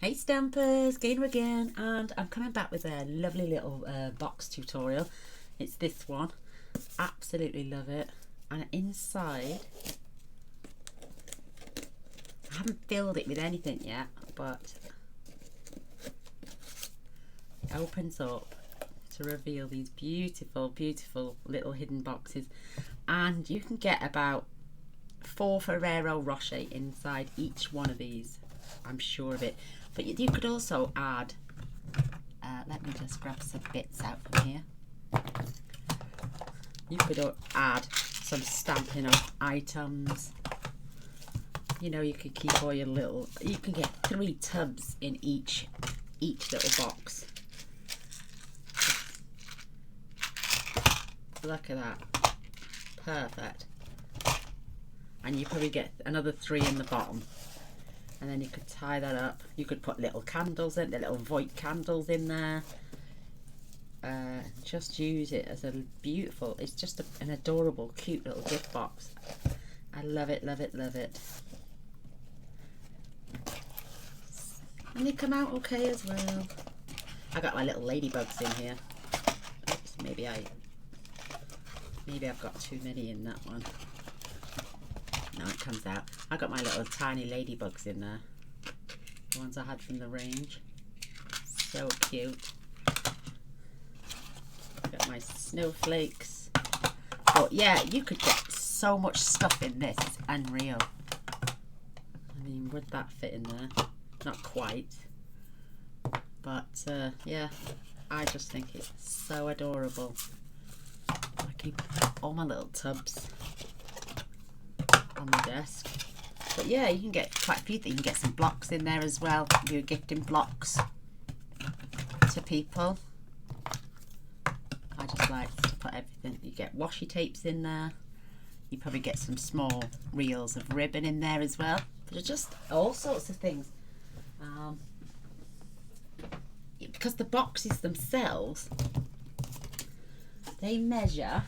Hey Stampers, Gaynor again, and I'm coming back with a lovely little box tutorial. It's this one. Absolutely love it. And inside, I haven't filled it with anything yet, but it opens up to reveal these beautiful, beautiful little hidden boxes. And you can get about 4 Ferrero Rocher inside each one of these. I'm sure of it. But you could also add, let me just grab some bits out from here. You could add some Stampin' Up items. You know, you could keep all your little, you can get 3 tubs in each little box. Look at that. Perfect. And you probably get another 3 in the bottom. And then you could tie that up. You could put little candles in, the little Voigt candles in there. Just use it as a beautiful, it's just an adorable, cute little gift box. I love it, love it, love it. And they come out okay as well. I got my little ladybugs in here. Oops, maybe I've got too many in that one. No, it comes out. I got my little tiny ladybugs in there. The ones I had from the range. So cute. Got my snowflakes. But yeah, you could get so much stuff in this. It's unreal. I mean, would that fit in there? Not quite. But yeah, I just think it's so adorable. I keep all my little tubs on the desk. But yeah, you can get quite a few things. You can get some blocks in there as well. You're gifting blocks to people. I just like to put everything. You get washi tapes in there. You probably get some small reels of ribbon in there as well. There's just all sorts of things. Because the boxes themselves, they measure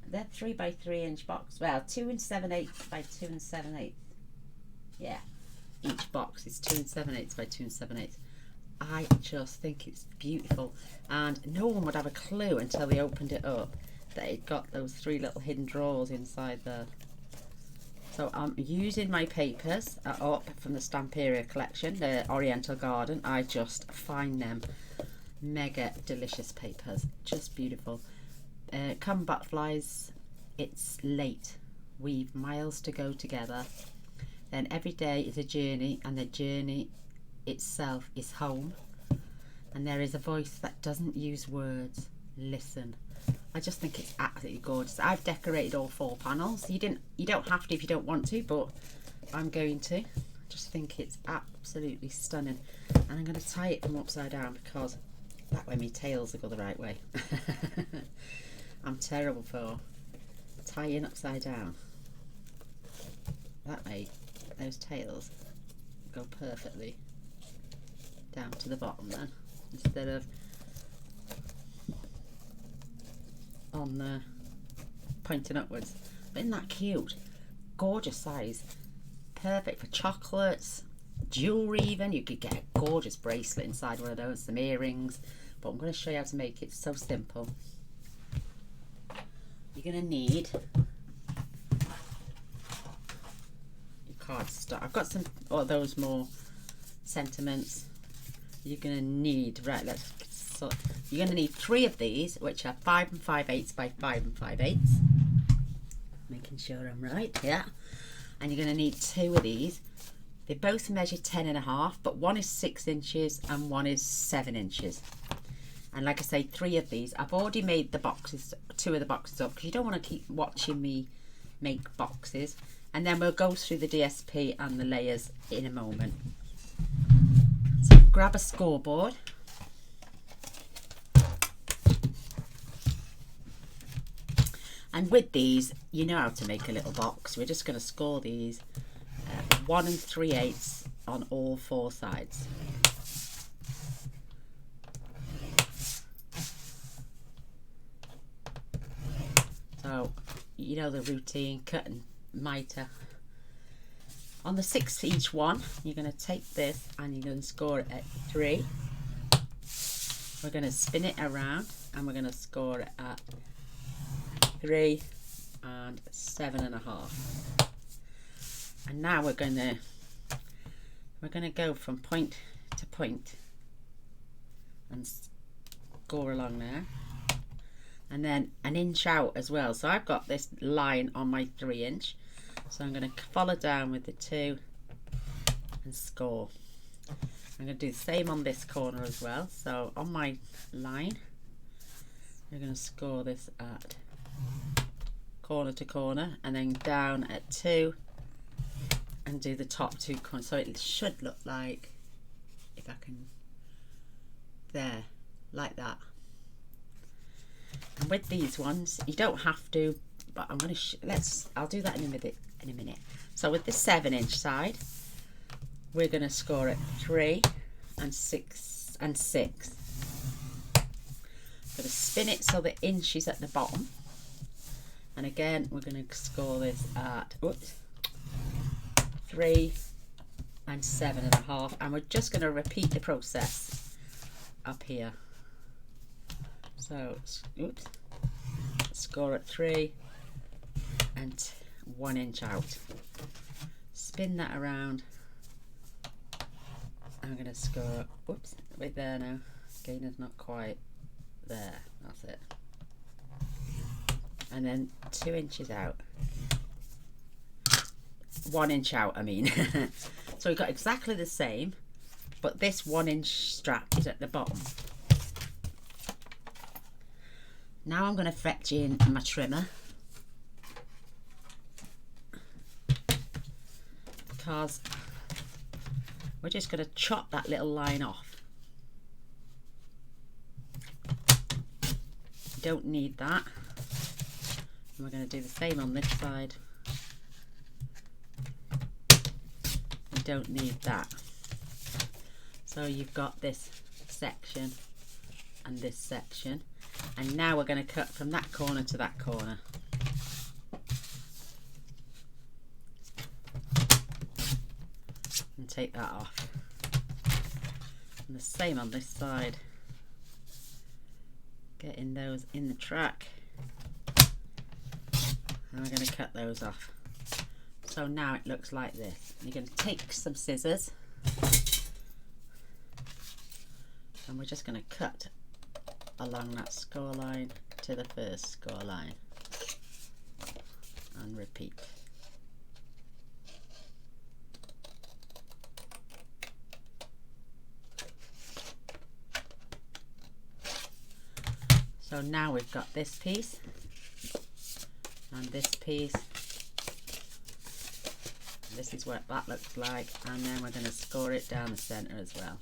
they're 3 by 3 inch box. Well, 2 7/8 by 2 7/8. Yeah, each box is 2 7/8 by 2 7/8. I just think it's beautiful, and no one would have a clue until they opened it up that it got those 3 little hidden drawers inside there. So I'm using my papers up from the Stamperia collection, the Oriental Garden. I just find them mega delicious papers, just beautiful. Come butterflies, it's late. We've miles to go together. Then every day is a journey, and the journey itself is home. And there is a voice that doesn't use words. Listen. I just think it's absolutely gorgeous. I've decorated all 4 panels. You don't have to if you don't want to, but I'm going to. I just think it's absolutely stunning. And I'm going to tie it from upside down because that way my tails will go the right way. I'm terrible for tying upside down. That way those tails go perfectly down to the bottom then, instead of on the pointing upwards. But isn't that cute? Gorgeous size. Perfect for chocolates, jewellery even. You could get a gorgeous bracelet inside one of those, some earrings. But I'm going to show you how to make it. So simple. You're going to need your cardstock. I've got some of those more sentiments. You're going to need, right, you're going to need 3 of these, which are 5 5/8 by 5 5/8. Making sure I'm right, yeah. And you're going to need 2 of these. They both measure 10.5, but one is 6 inches and one is 7 inches. And like I say, 3 of these. I've already made the boxes, 2 of the boxes up, because you don't want to keep watching me make boxes. And then we'll go through the DSP and the layers in a moment. So grab a scoreboard. And with these, you know how to make a little box. We're just going to score these 1 3/8 on all 4 sides. So, you know the routine, cut and mitre. On the 6 each one, you're going to take this and you're going to score it at 3. We're going to spin it around and we're going to score it at 3 and 7.5. And now we're going to go from point to point and score along there, and then an inch out as well. So I've got this line on my 3 inch, so I'm going to follow down with the 2 and score. I'm going to do the same on this corner as well. So on my line, we're going to score this at corner to corner and then down at 2 and do the top 2 corners. So it should look like, if I can, there, like that. And with these ones, you don't have to, but I'm going to I'll do that in a minute. So with the 7 inch side, we're going to score at 3 and 6 and 6. Going to spin it so the inch is at the bottom, and again we're going to score this at 3 and 7.5, and we're just going to repeat the process up here. So score at 3 and 1 inch out, spin that around. I'm going to score, whoops, right there now, gainer's not quite there, that's it. And then 2 inches out, 1 inch out, I mean. So we've got exactly the same, but this 1 inch strap is at the bottom. Now I'm going to fetch in my trimmer, because we're just going to chop that little line off. Don't need that. And we're going to do the same on this side. You don't need that. So you've got this section and this section. And now we're going to cut from that corner to that corner. And take that off. And the same on this side. Getting those in the track. And we're going to cut those off. So now it looks like this. You're going to take some scissors. And we're just going to cut along that score line to the first score line. And repeat. So now we've got this piece and this piece. This is what that looks like, and then we're going to score it down the centre as well.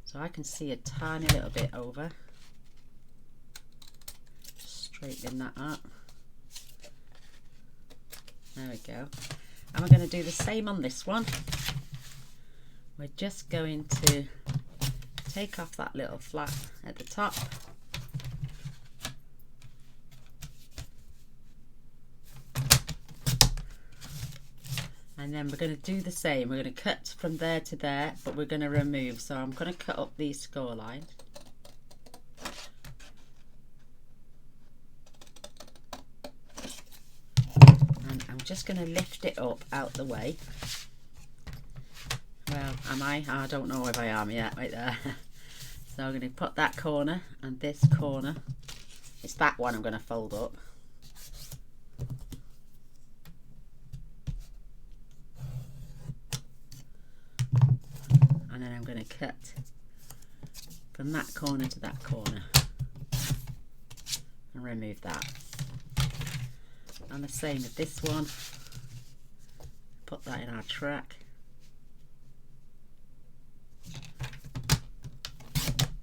So I can see a tiny little bit over. Straighten that up. There we go. And we're going to do the same on this one. We're just going to take off that little flap at the top. And then we're going to do the same. We're going to cut from there to there, but we're going to remove. So I'm going to cut up these score lines. And I'm just going to lift it up out the way. Well, am I? I don't know if I am yet, right there. So I'm going to put that corner and this corner. It's that one I'm going to fold up. And then I'm going to cut from that corner to that corner and remove that. And the same with this one. Put that in our track.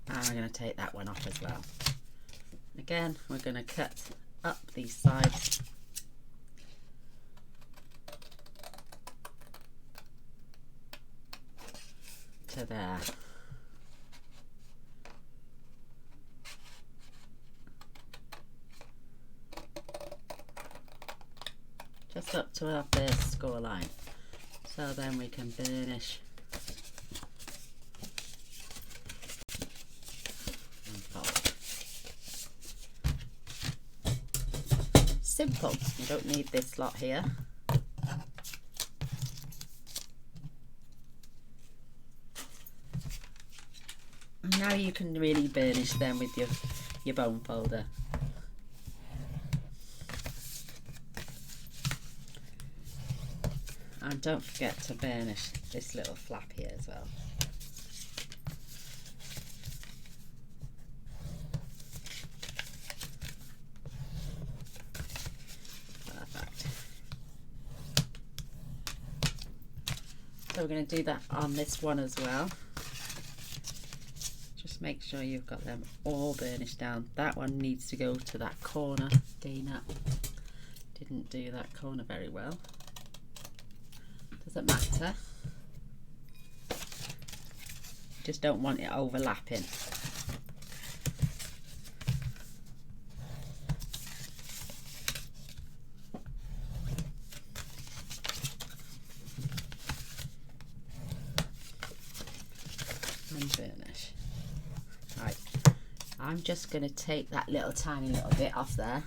And we're going to take that one off as well. Again, we're going to cut up these sides. To there. Just up to our first score line. so then we can burnish. And fold. Simple, you don't need this lot here. And now you can really burnish them with your bone folder. And don't forget to burnish this little flap here as well. Perfect. So we're going to do that on this one as well. Just make sure you've got them all burnished down. That one needs to go to that corner. Dana didn't do that corner very well. Doesn't matter. Just don't want it overlapping. And burnish. Right, I'm just going to take that tiny little bit off there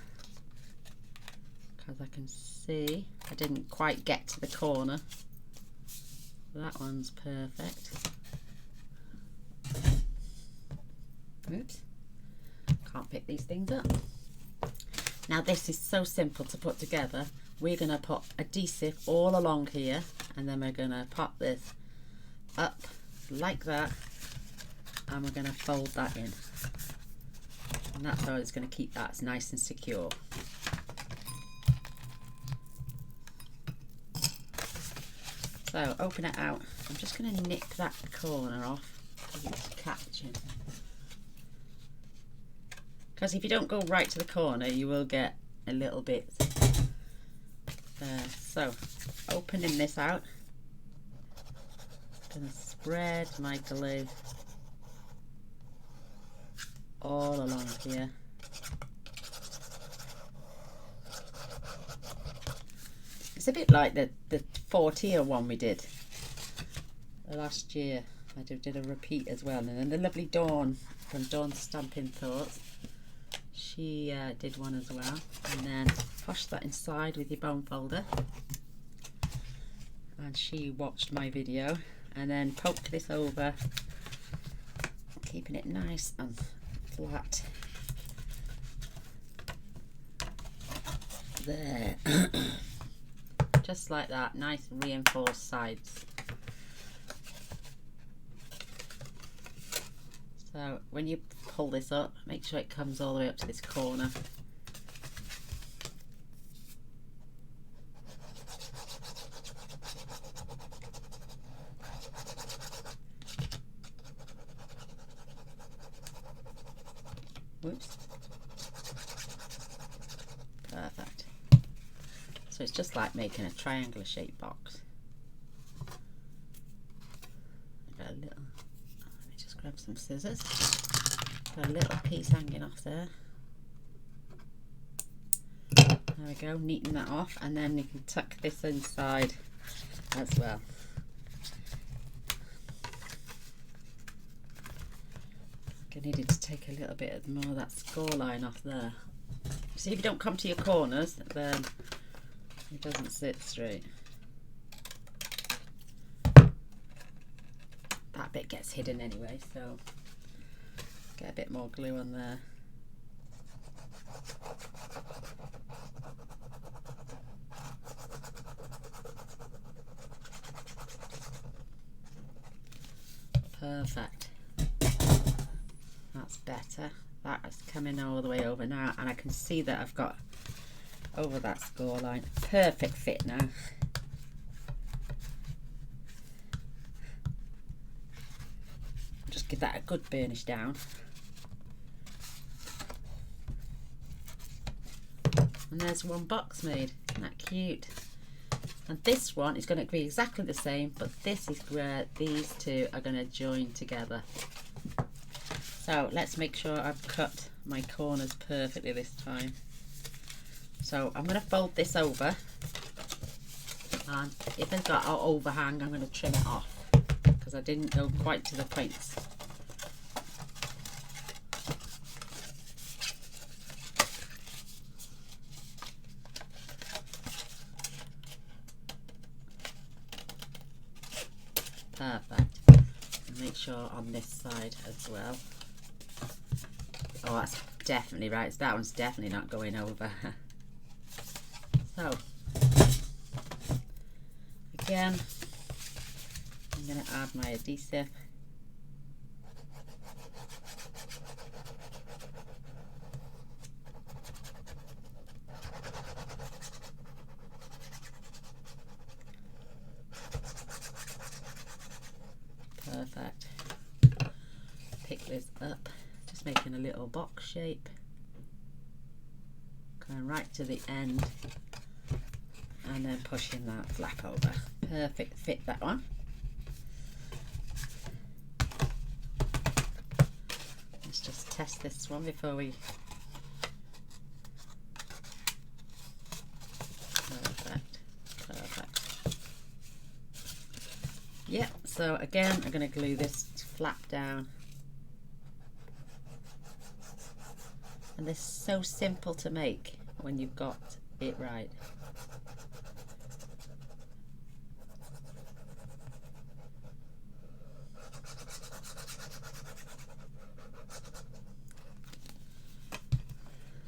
because I can see I didn't quite get to the corner. That one's perfect. Oops, can't pick these things up. Now this is so simple to put together. We're going to put adhesive all along here, and then we're going to pop this up like that, and we're going to fold that in, and that's how it's going to keep that nice and secure. So open it out. I'm just going to nick that corner off because it's catching. Because if you don't go right to the corner, you will get a little bit there. So opening this out, I'm going to spread my glue all along here. It's a bit like the 4-tier one we did last year. I did a repeat as well, and then the lovely Dawn from Dawn's Stamping Thoughts, she did one as well. And then push that inside with your bone folder, and she watched my video, and then poke this over, keeping it nice and flat there. Just like that, nice reinforced sides. So when you pull this up, make sure it comes all the way up to this corner. Whoops. Perfect. So it's just like making a triangular shaped box. Got a little, let me just grab some scissors. Got a little piece hanging off there. There we go, neaten that off, and then you can tuck this inside as well. I needed to take a little bit more of that score line off there. See, if you don't come to your corners, then it doesn't sit straight. That bit gets hidden anyway, so get a bit more glue on there. Perfect. That's better. That is coming all the way over now, and I can see that I've got over that score line. Perfect fit now. Just give that a good burnish down. And there's one box made. Isn't that cute? And this one is going to be exactly the same, but this is where these two are going to join together. So let's make sure I've cut my corners perfectly this time. So I'm going to fold this over, And if it's got an overhang, I'm going to trim it off because I didn't go quite to the points. Perfect. And make sure on this side as well. Oh, that's definitely right. So that one's definitely not going over. So, again, I'm going to add my adhesive. Perfect. Pick this up, just making a little box shape, going right to the end, and then pushing that flap over. Perfect fit, that one. Let's just test this one before we... Perfect, perfect. Yep, so again, I'm going to glue this flap down. And this is so simple to make when you've got it right.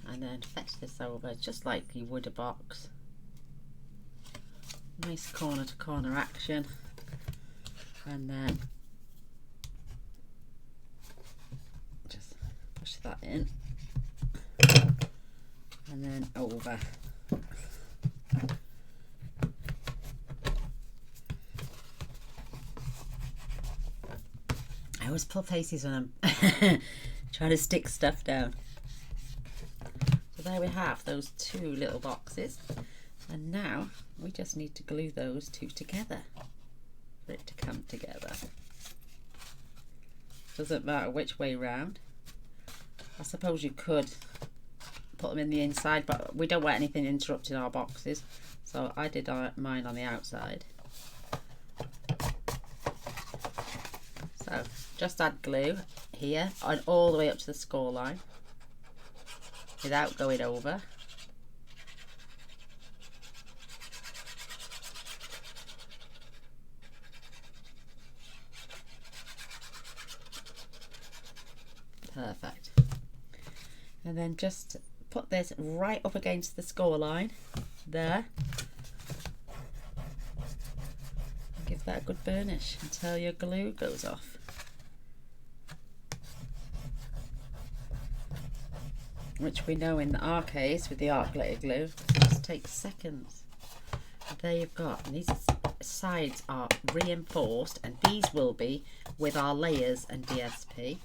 And then fetch this over just like you would a box. Nice corner to corner action. And then just push that in. And then over. I always pull faces when I'm trying to stick stuff down. So there we have those two little boxes, and now we just need to glue those two together for it to come together. Doesn't matter which way round. I suppose you could put them in the inside, but we don't want anything interrupting our boxes, so I did mine on the outside. So just add glue here and all the way up to the score line without going over. Perfect. And then just put this right up against the score line there. And give that a good burnish until your glue goes off. Which we know in our case with the art glitter glue just takes seconds. And there you've got, and these sides are reinforced, and these will be with our layers and DSP.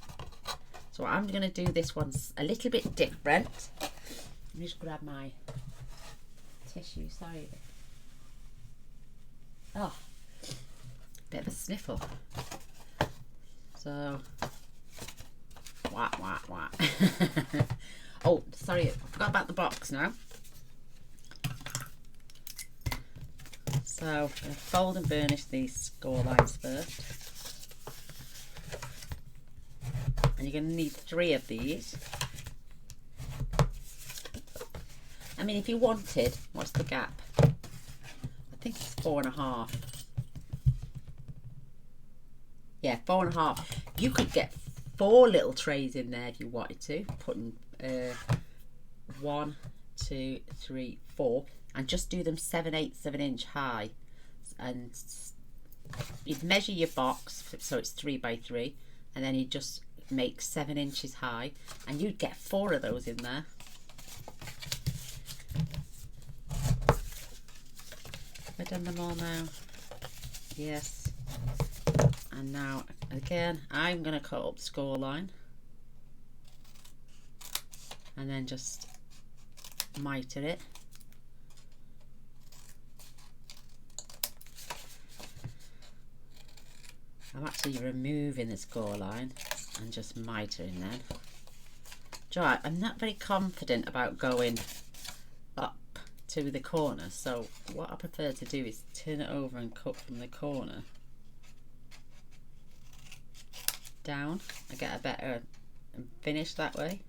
So I'm going to do this one a little bit different. Let me just grab my tissue, sorry. Oh, bit of a sniffle. So, wah, wah, wah. Oh, sorry, I forgot about the box now. So, I'm going to fold and burnish these score lines first. And you're going to need 3 of these. I mean, if you wanted, what's the gap? I think it's 4.5. Yeah, 4.5. You could get 4 little trays in there if you wanted to. Putting 1, 2, 3, 4, and just do them 7/8 of an inch high. And you'd measure your box so it's 3 by 3, and then you just make 7 inches high, and you'd get 4 of those in there. Have I done them all now? Yes. And now again I'm going to cut up the score line and then just miter it. I'm actually removing the score line and just mitering then. Do you know what? I'm not very confident about going up to the corner, so what I prefer to do is turn it over and cut from the corner down. I get a better finish that way.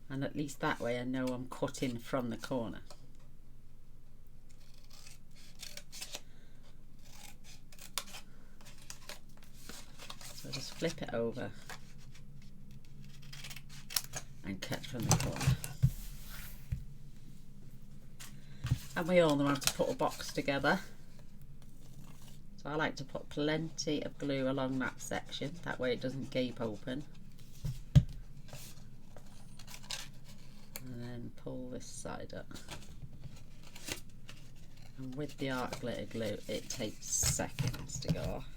And at least that way I know I'm cutting from the corner. So just flip it over and cut from the corner. And we all know how to put a box together. So I like to put plenty of glue along that section, that way it doesn't gape open. And then pull this side up. And with the art glitter glue, it takes seconds to go off.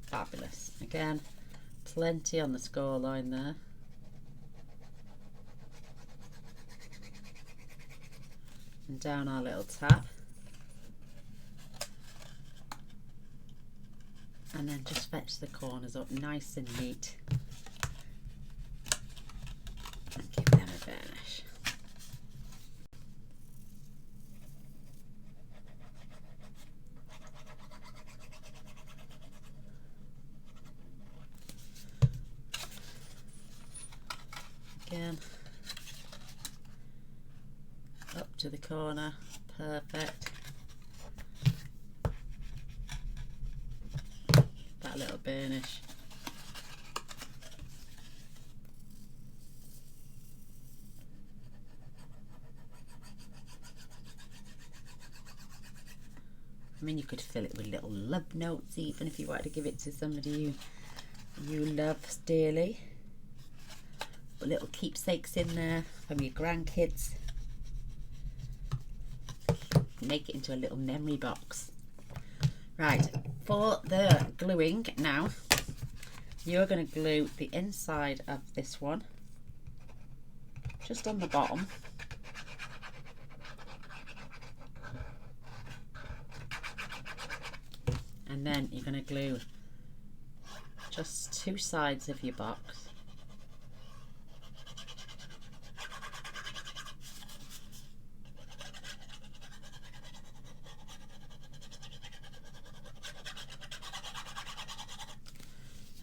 Fabulous. Again, plenty on the score line there. And down our little tab. And then just fetch the corners up nice and neat. And give them a burnish. Again, up to the corner, perfect. That little burnish. I mean, you could fill it with little love notes even if you wanted to give it to somebody you love dearly. Put little keepsakes in there from your grandkids. Make it into a little memory box. Right, for the gluing now, you're going to glue the inside of this one just on the bottom. And then you're going to glue just two sides of your box.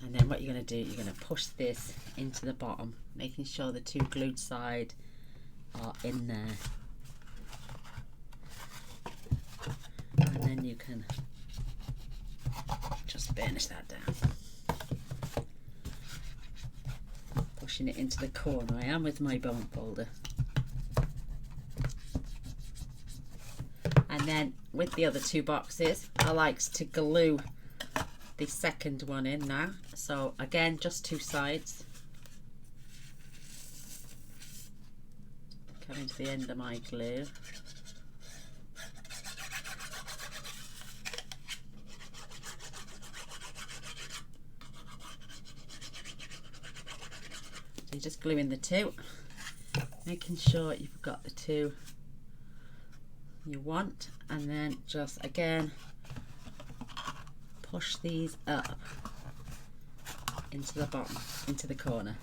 And then what you're going to do, you're going to push this into the bottom, making sure the two glued sides are in there. And then you can just burnish that down. Pushing it into the corner. I am with my bone folder. And then with the other two boxes, I like to glue the second one in now. So again, just two sides. Coming to the end of my glue. So you're just gluing the two, making sure you've got the two you want, and then just again push these up into the bottom, into the corner.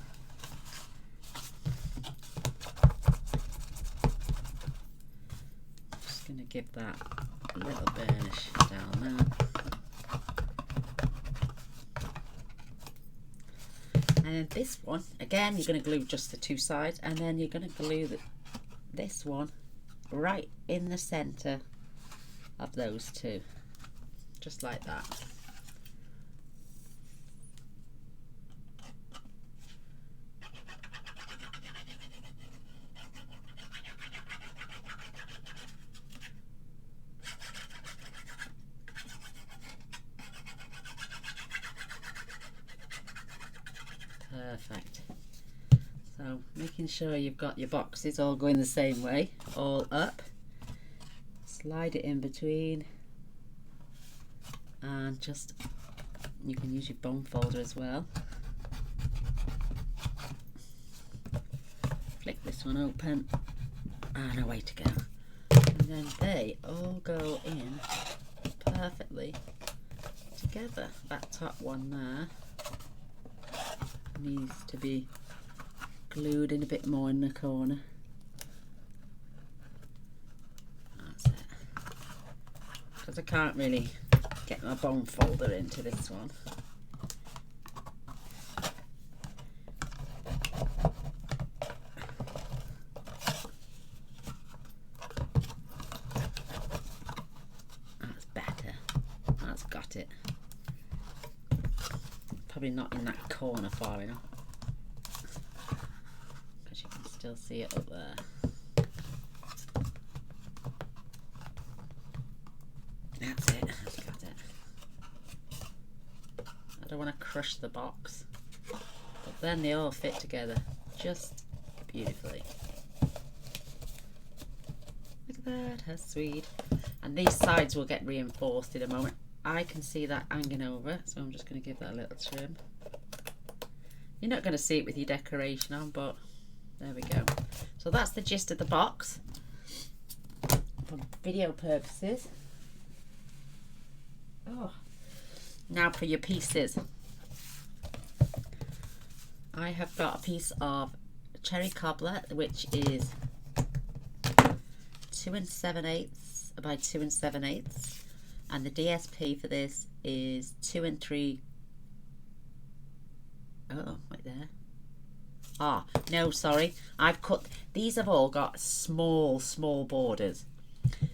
Just going to give that a little burnish down there. And then this one, again, you're going to glue just the two sides, and then you're going to glue this one right in the centre of those two, just like that. Perfect. So making sure you've got your boxes all going the same way, all up. Slide it in between, and just, you can use your bone folder as well. Flick this one open, and away to go. And then they all go in perfectly together. That top one there needs to be glued in a bit more in the corner. That's it. Because I can't really get my bone folder into this one. That's better. That's got it. Probably not in that corner far enough, because you can still see it up there. That's it. That's got it. I don't want to crush the box, but then they all fit together just beautifully. Look at that, how sweet. And these sides will get reinforced in a moment. I can see that hanging over, so I'm just going to give that a little trim. You're not going to see it with your decoration on, but there we go. So that's the gist of the box for video purposes. Oh, now for your pieces. I have got a piece of cherry cobbler, which is 2 7/8 by 2 7/8, and the DSP for this is 2 3. Oh, right there. Ah, no, sorry. I've cut. These have all got small borders.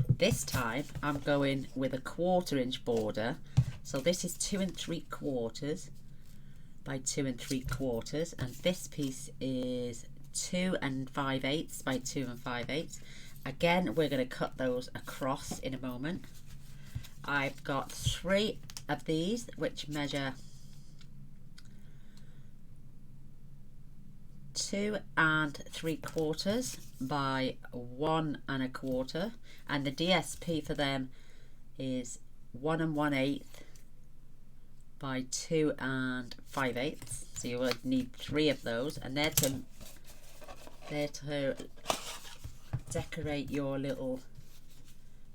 This time I'm going with a 1/4 inch border. So this is 2 3/4 by 2 3/4, and this piece is 2 5/8 by 2 5/8. Again, we're going to cut those across in a moment. I've got 3 of these which measure 2 3/4 by 1 1/4, and the DSP for them is 1 1/8 by 2 5/8. So you would need 3 of those, and they're to decorate your little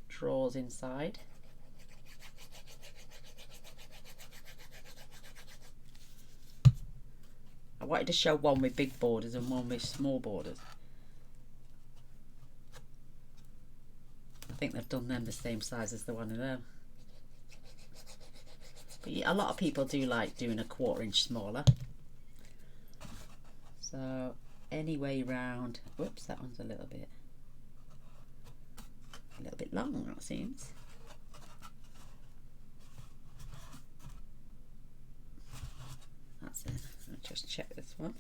drawers inside. I wanted to show one with big borders and one with small borders. I think they've done them the same size as the one of them. But a lot of people do like doing a 1/4 inch smaller. So any way round. Whoops, that one's a little bit long, that seems. That's it. I'll just check this one.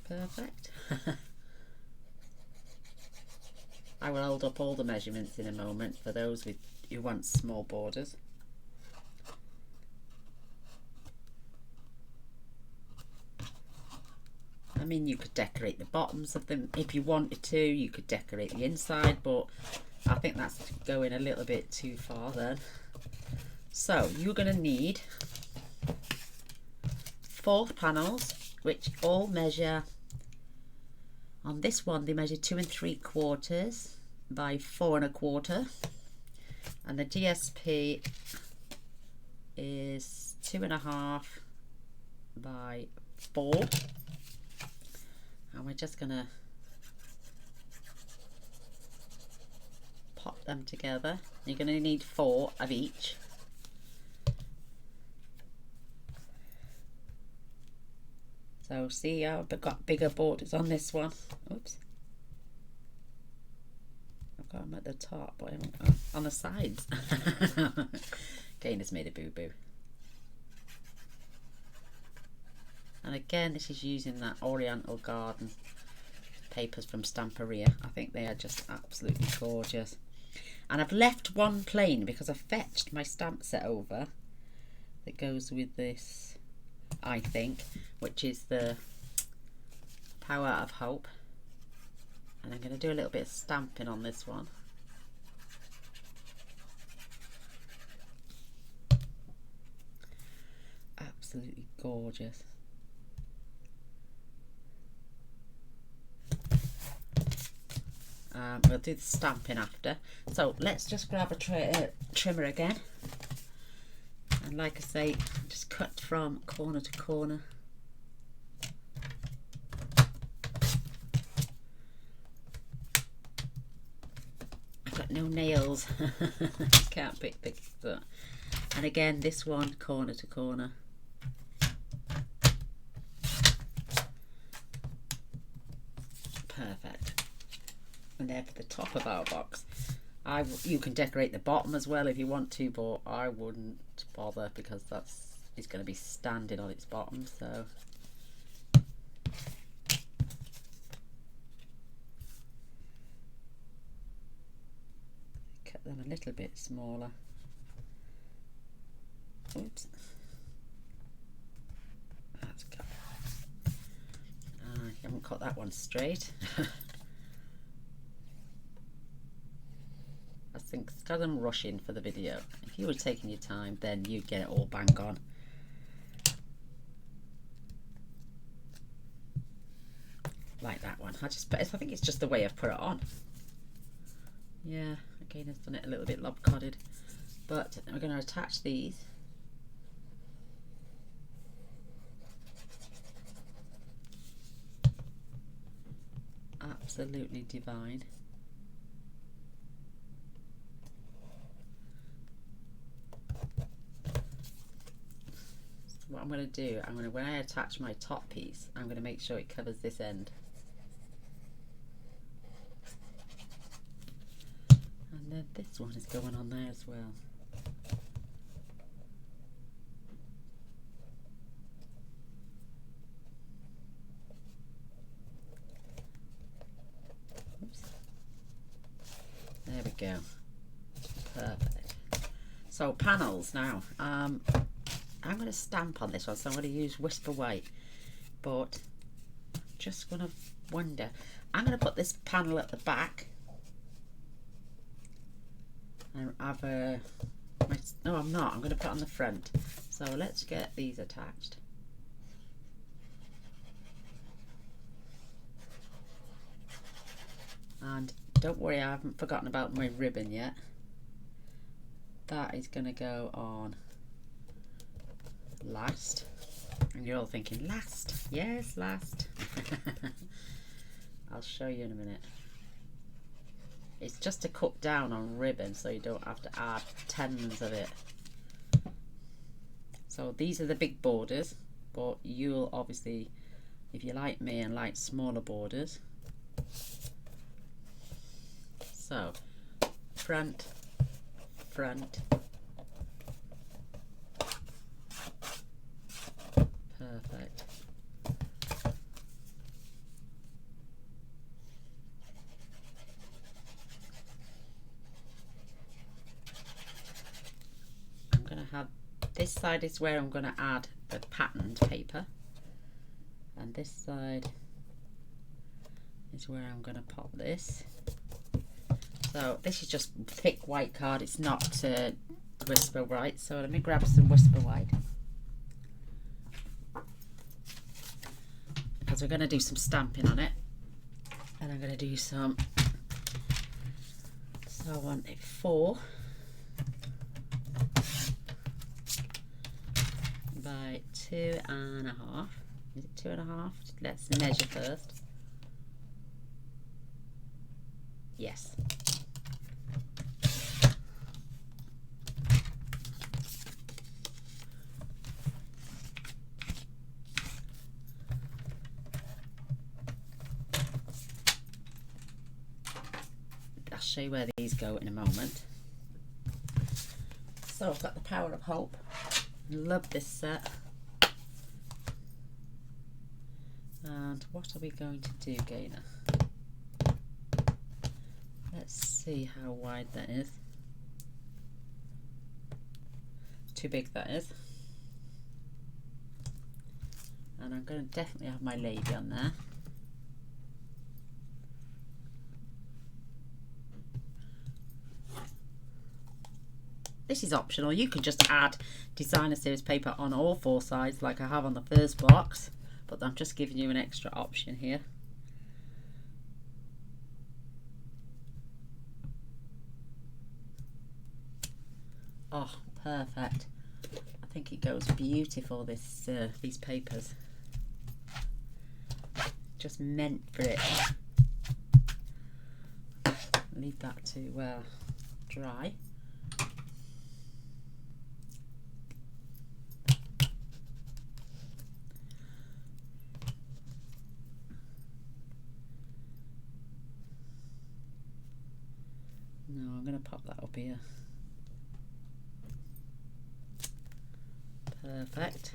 Perfect. I will hold up all the measurements in a moment for those who want small borders. I mean, you could decorate the bottoms of them if you wanted to. You could decorate the inside, but I think that's going a little bit too far then. So you're going to need 4 panels, which all measure, on this one they measure 2 3/4 by 4 1/4, and the DSP is 2 1/2 by 4. And we're just going to pop them together. You're going to need 4 of each. So see how I've got bigger borders on this one. Oops. I've got them at the top, but I haven't got on the sides. Gaynor's made a boo-boo. And again, this is using that Oriental garden papers from Stamperia. I think they are just absolutely gorgeous. And I've left one plain because I fetched my stamp set over that goes with this, I think, which is the Power of Hope. And I'm going to do a little bit of stamping on this one. Absolutely gorgeous. We'll do the stamping after. So let's just grab a trimmer again. And like I say, just cut from corner to corner. I've got no nails. Can't pick things up. And again, this one corner to corner. Perfect. And there for the top of our box. You can decorate the bottom as well if you want to, but I wouldn't bother because it's going to be standing on its bottom. So cut them a little bit smaller. Oops. That's good. You haven't cut that one straight. I think because I'm rushing for the video. If you were taking your time, then you'd get it all bang on. Like that one. I think it's just the way I've put it on. Yeah, again, I've done it a little bit lopsided. But we're going to attach these. Absolutely divine. What I'm going to do, when I attach my top piece, I'm going to make sure it covers this end. And then this one is going on there as well. Oops. There we go. Perfect. So panels now. I'm going to stamp on this one, so I'm going to use Whisper White, but just going to wonder, I'm going to put this panel at the back and have no, I'm not, I'm going to put it on the front. So let's get these attached. And don't worry, I haven't forgotten about my ribbon yet. That is going to go on last. And you're all thinking, last? Yes, last. I'll show you in a minute. It's just to cut down on ribbon so you don't have to add tons of it. So these are the big borders, but you'll obviously, if you're like me and like smaller borders. So front, front. Perfect. I'm going to have, this side is where I'm going to add the patterned paper, and this side is where I'm going to pop this. So this is just thick white card, it's not Whisper White, so let me grab some Whisper White. Because we're going to do some stamping on it, and I'm going to do some, so I want it 4 by 2.5. Is it 2.5? Let's measure first. Yes. Show you where these go in a moment. So I've got the Power of Hope. Love this set. And what are we going to do, Gaynor? Let's see how wide that is. Too big, that is. And I'm going to definitely have my lady on there. This is optional. You can just add designer series paper on all 4 sides like I have on the first box, but I'm just giving you an extra option here. Oh, perfect. I think it goes beautiful, this these papers. Just meant for it. Leave that to dry. No, I'm going to pop that up here. Perfect.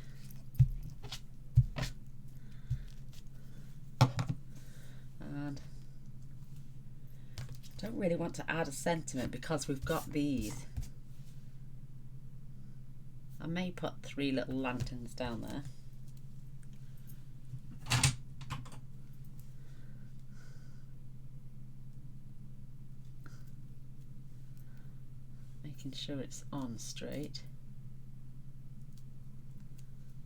And don't really want to add a sentiment because we've got these. I may put 3 little lanterns down there. Making sure it's on straight.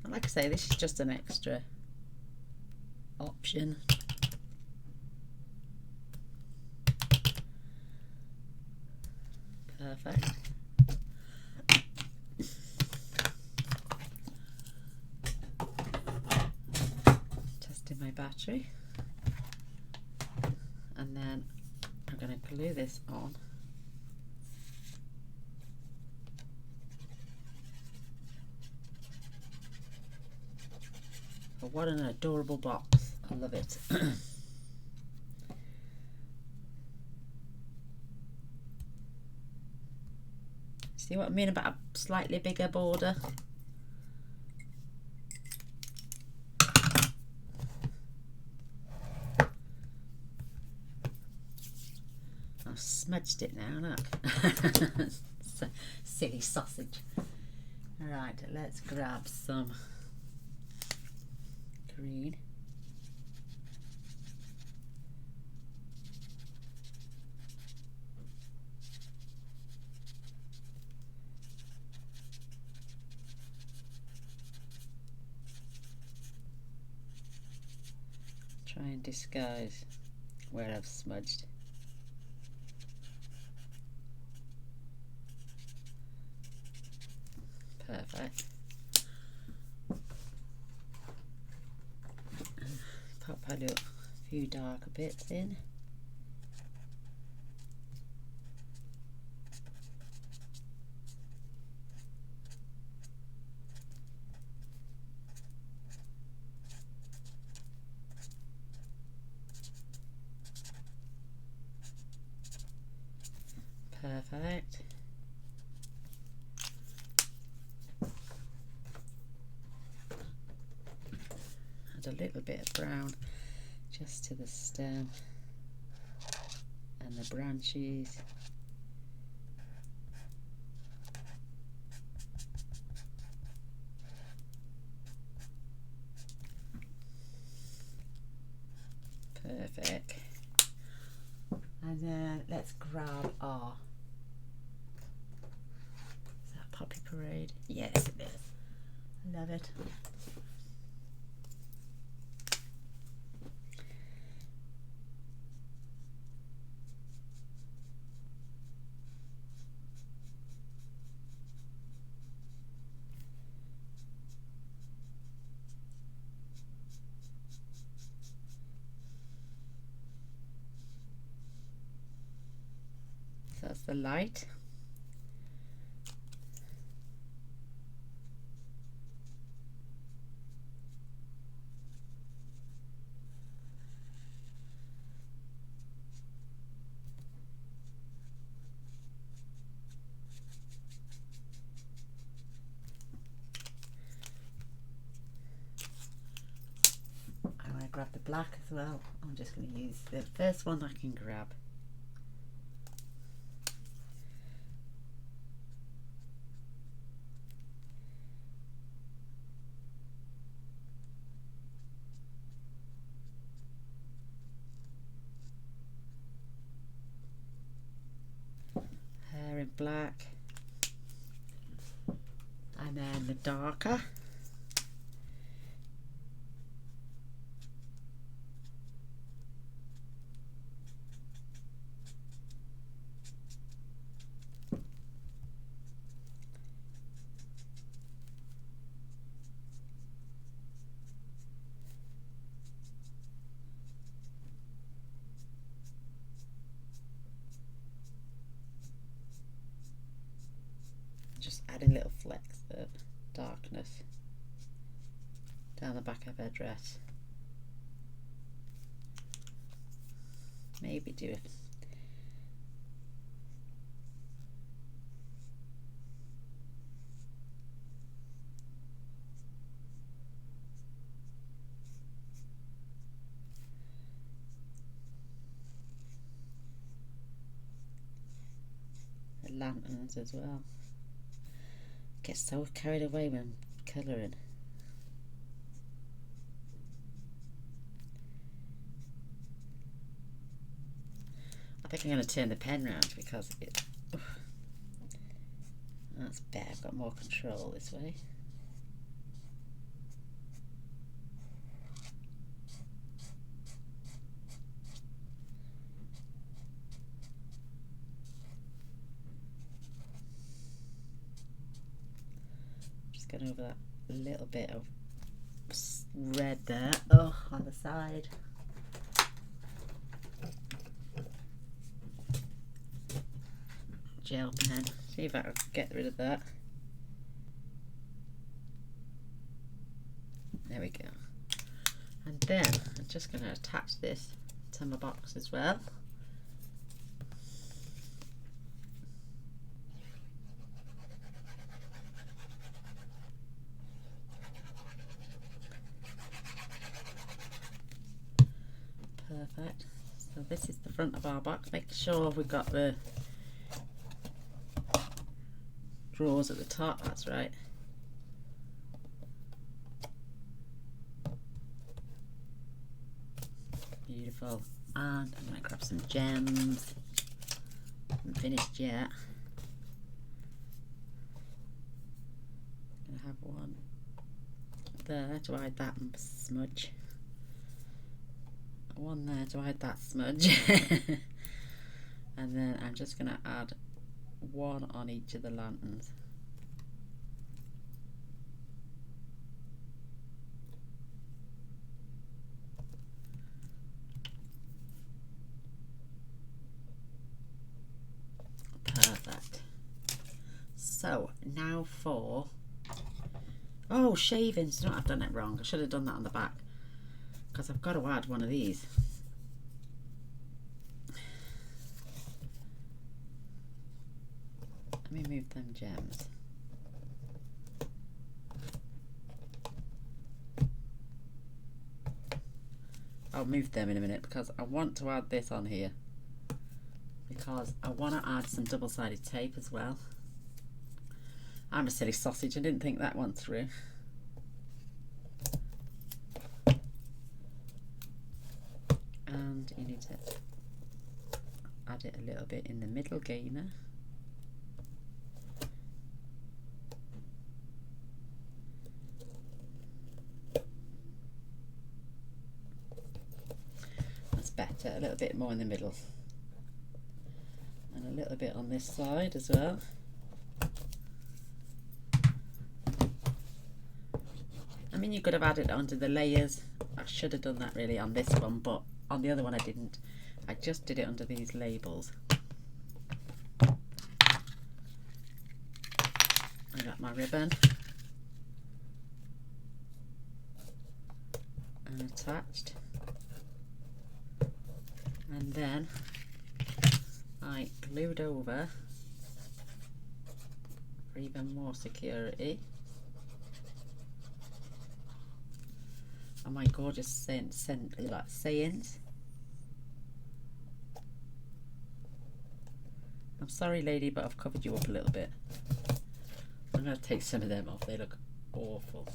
And like I say, this is just an extra option. Perfect. Testing my battery. And then I'm going to glue this on. Oh, what an adorable box. I love it. See what I mean about a slightly bigger border? I've smudged it now, look. Silly sausage. Right, let's grab some green. Try and disguise where I've smudged. Perfect. Pop a few darker bits in. Perfect. Add a little bit of brown just to the stem and the branches. Perfect. And then let's grab our, is that Poppy Parade? Yes, it is. I love it. So that's the light. I want to grab the black as well. I'm just going to use the first one I can grab. Hair in black. And then the darker. adding little flecks of darkness down the back of her dress. Maybe do the lanterns as well. Get so carried away when colouring. I think I'm going to turn the pen round because that's better. I've got more control this way. Just going over that little bit of red there. Oh, on the side. Gel pen. See if I can get rid of that. There we go. And then I'm just going to attach this to my box as well. Perfect. So this is the front of our box. Make sure we've got the drawers at the top, that's right. Beautiful. And I'm going to grab some gems. Haven't finished yet. I'm going to have one there to hide that smudge. One there to hide that smudge. And then I'm just going to add one on each of the lanterns. Perfect. So now for shavings. No, I've done it wrong. I should have done that on the back because I've got to add one of these. Let me move them gems. I'll move them in a minute because I want to add this on here because I want to add some double-sided tape as well. I'm a silly sausage, I didn't think that one through. And you need to add it a little bit in the middle gainer. Better, a little bit more in the middle and a little bit on this side as well. I mean, you could have added it onto the layers. I should have done that really on this one, but on the other one I didn't. I just did it under these labels. I got my ribbon and attached. And then I glued over for even more security. And my gorgeous sayings. I'm sorry, lady, but I've covered you up a little bit. I'm going to take some of them off. They look awful.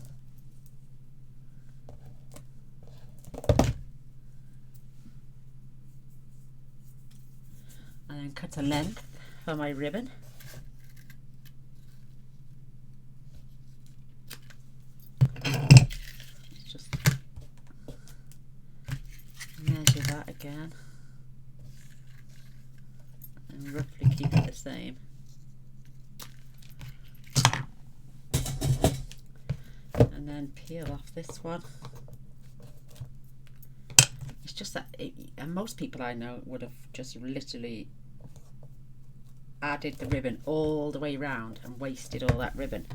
And then cut a length for my ribbon. Just measure that again and roughly keep it the same. And then peel off this one. It's just that and most people I know would have just literally added the ribbon all the way round and wasted all that ribbon,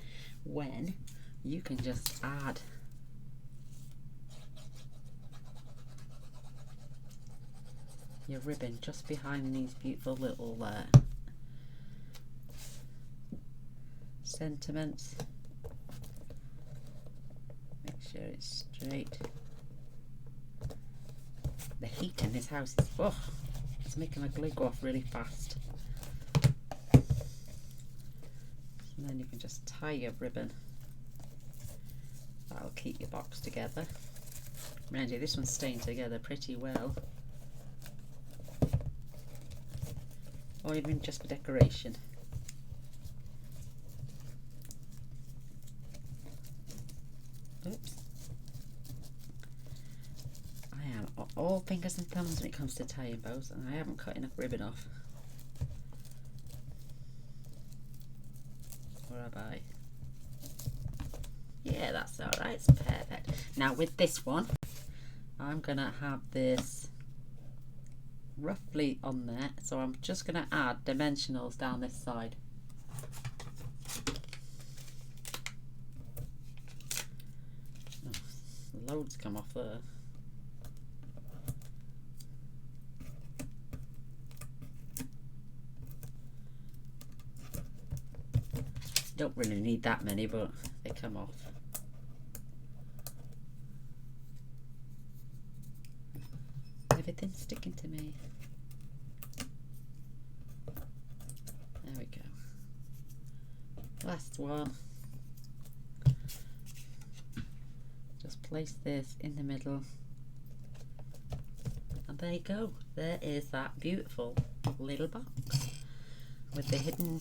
when you can just add your ribbon just behind these beautiful little sentiments. Make sure it's straight. The heat in this house is, oh, it's making my glue go off really fast. And then you can just tie your ribbon. That'll keep your box together. Mind you, this one's staying together pretty well. Or even just for decoration. Oops. I am all fingers and thumbs when it comes to tying bows, and I haven't cut enough ribbon off. Or have I? Yeah, that's alright, it's perfect. Now with this one, I'm gonna have this roughly on there, so I'm just gonna add dimensionals down this side. Oh, loads come off there. Don't really need that many, but they come off. Everything's sticking to me. There we go. Last one. Just place this in the middle. And there you go. There is that beautiful little box with the hidden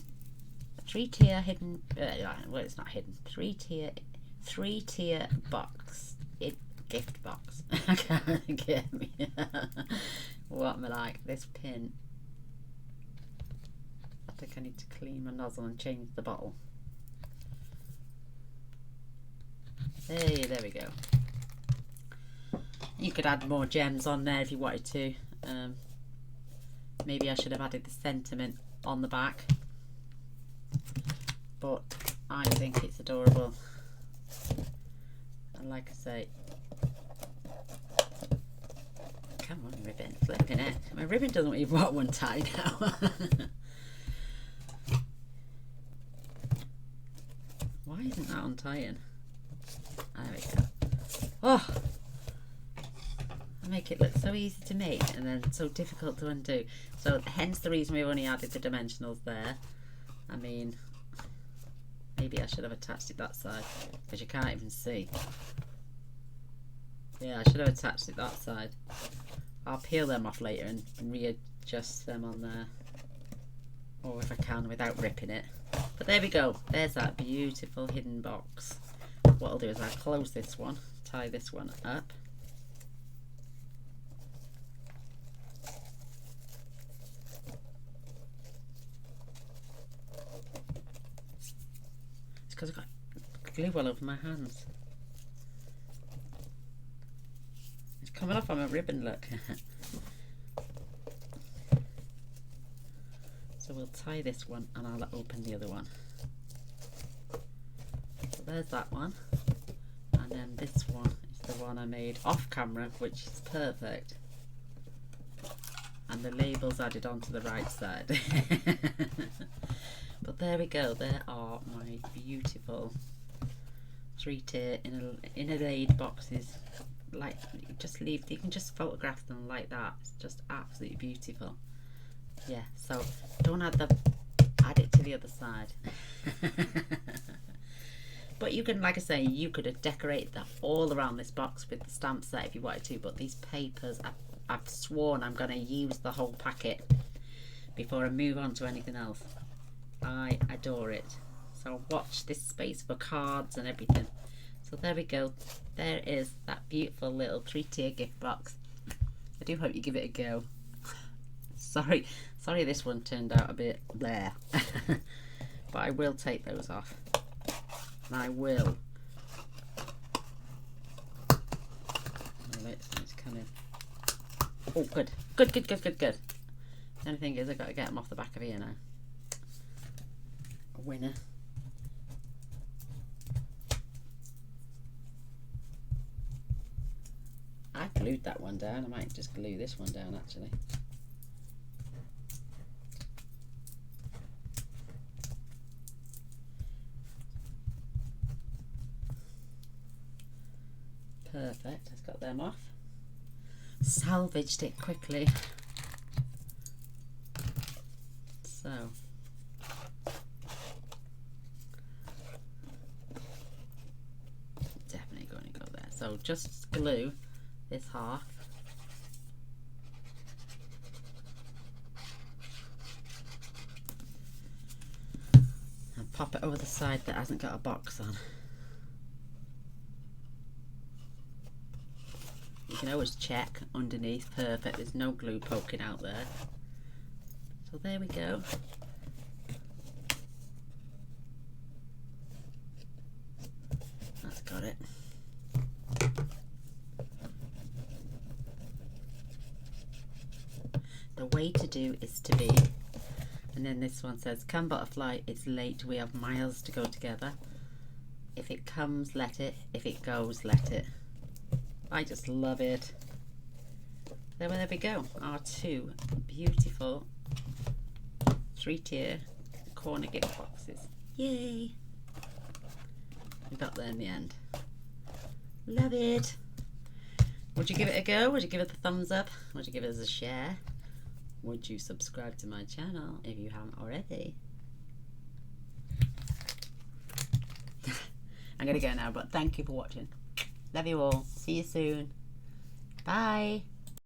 three-tier hidden, well, it's not hidden, three-tier box, gift box. I can't get me. What am I like? This pin. I think I need to clean my nozzle and change the bottle. Hey, there we go. You could add more gems on there if you wanted to. Maybe I should have added the sentiment on the back, but I think it's adorable. And like I say, come on ribbon, flipping it. My ribbon doesn't even want one tie now. Why isn't that untying? There we go. Oh, I make it look so easy to make and then so difficult to undo. So hence the reason we've only added the dimensionals there. I mean, maybe I should have attached it that side, because you can't even see. Yeah, I should have attached it that side. I'll peel them off later and readjust them on there. Or if I can, without ripping it. But there we go. There's that beautiful hidden box. What I'll do is I'll close this one, tie this one up. It's because I've got glue all over my hands. It's coming off on my ribbon, look. So we'll tie this one and I'll open the other one. So there's that one. And then this one is the one I made off camera, which is perfect. And the label's added onto the right side. But there we go, there are my beautiful 3-tier inner-laid boxes. Like, you can just photograph them like that. It's just absolutely beautiful. Yeah, so don't add it to the other side. But you can, like I say, you could have decorated that all around this box with the stamp set if you wanted to, but these papers, I've sworn I'm going to use the whole packet before I move on to anything else. I adore it. So watch this space for cards and everything. So there we go. There is that beautiful little 3-tier gift box. I do hope you give it a go. Sorry this one turned out a bit bleh. But I will take those off. And I will. It's coming. Oh, good. Good. The only thing is I've got to get them off the back of here now. a winner. I glued that one down. I might just glue this one down actually. Perfect, I've got them off. Salvaged it quickly. So definitely going to go there. So just glue this half. And pop it over the side that hasn't got a box on. You can always check underneath. Perfect, there's no glue poking out there. So there we go. That's got it. The way to do is to be, and then this one says, come butterfly, it's late, we have miles to go together. If it comes, let it. If it goes, let it. I just love it. There we go. Our two beautiful 3-tier corner gift boxes. Yay! We got there in the end. Love it. Would you give it a go? Would you give it a thumbs up? Would you give it as a share? Would you subscribe to my channel if you haven't already? I'm gonna go now, but thank you for watching. Love you all. See you soon. Bye.